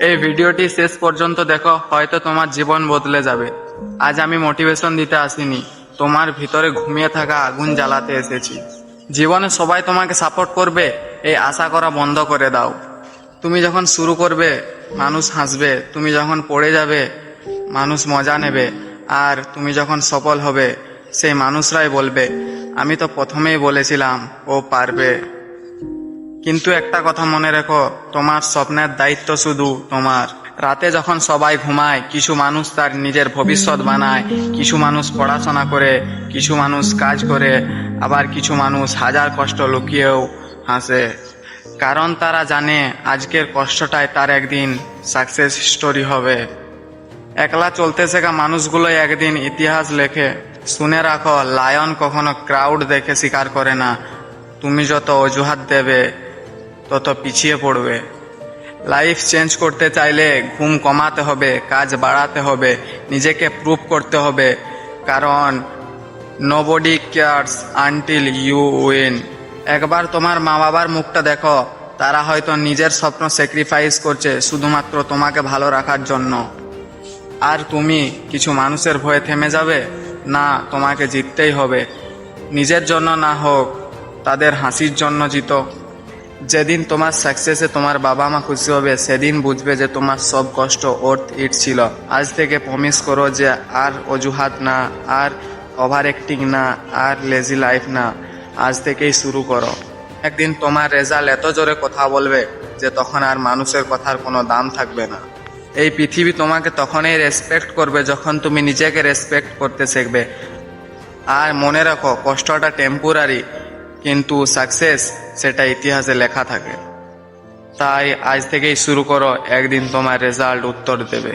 এই ভিডিওটি শেষ পর্যন্ত দেখো, হয়তো তোমার জীবন বদলে যাবে। আজ আমি মোটিভেশন দিতে আসিনি, তোমার ভিতরে ঘুমিয়ে থাকা আগুন জ্বালাতে এসেছি। জীবনে সবাই তোমাকে সাপোর্ট করবে, এই আশা করা বন্ধ করে দাও। তুমি যখন শুরু করবে মানুষ হাসবে, তুমি যখন পড়ে যাবে মানুষ মজা নেবে, আর তুমি যখন সফল হবে সেই মানুষরাই বলবে আমি তো প্রথমেই বলেছিলাম ও পারবে। কিন্তু একটা কথা মনে রেখো, তোমার স্বপ্নের দায়িত্ব শুধু তোমার। রাতে যখন সবাই ঘুমায়, কিছু মানুষ তার নিজের ভবিষ্যৎ বানায়, কিছু মানুষ পড়াশোনা করে, কিছু মানুষ কাজ করে, আবার কিছু মানুষ হাজার কষ্ট লুকিয়েও হাসে। কারণ তারা জানে আজকের কষ্টটাই তার একদিন সাকসেস স্টোরি হবে। একলা চলতে শেখা মানুষগুলোই একদিন ইতিহাস লেখে। শুনে রাখো, লায়ন কখনো ক্রাউড দেখে শিকার করে না। তুমি যত অজুহাত দেবে তত পিছিয়ে পড়বে। লাইফ চেঞ্জ করতে চাইলে ঘুম কমাতে হবে, কাজ বাড়াতে হবে, নিজেকে প্রুভ করতে হবে। কারণ nobody cares until you win. একবার তোমার মা বাবার মুখটা দেখো, তারা হয়তো নিজের স্বপ্ন স্যাক্রিফাইস করছে শুধুমাত্র তোমাকে ভালো রাখার জন্য। আর তুমি কিছু মানুষের ভয়ে থেমে যাবে না, তোমাকে জিততেই হবে। নিজের জন্য না হোক, তাদের হাসির জন্য জিতো। যেদিন তোমার সাকসেসে তোমার বাবা মা খুশি হবে, সেদিন বুঝবে যে তোমার সব কষ্ট ওর্থ ইট ছিল। আজ থেকে প্রমিস করো যে আর অজুহাত না, আর ওভার অ্যাক্টিং না, আর লেজি লাইফ না। আজ থেকেই শুরু করো। একদিন তোমার রেজাল্ট এত জোরে কথা বলবে যে তখন আর মানুষের কথার কোনো দাম থাকবে না। এই পৃথিবী তোমাকে তখনই রেসপেক্ট করবে যখন তুমি নিজেকে রেসপেক্ট করতে শিখবে। আর মনে রাখো, কষ্টটা টেম্পোরারি, কিন্তু সাকসেস সেটা ইতিহাসে লেখা থাকে। তাই আজ থেকেই শুরু করো, একদিন তোমার রেজাল্ট উত্তর দেবে।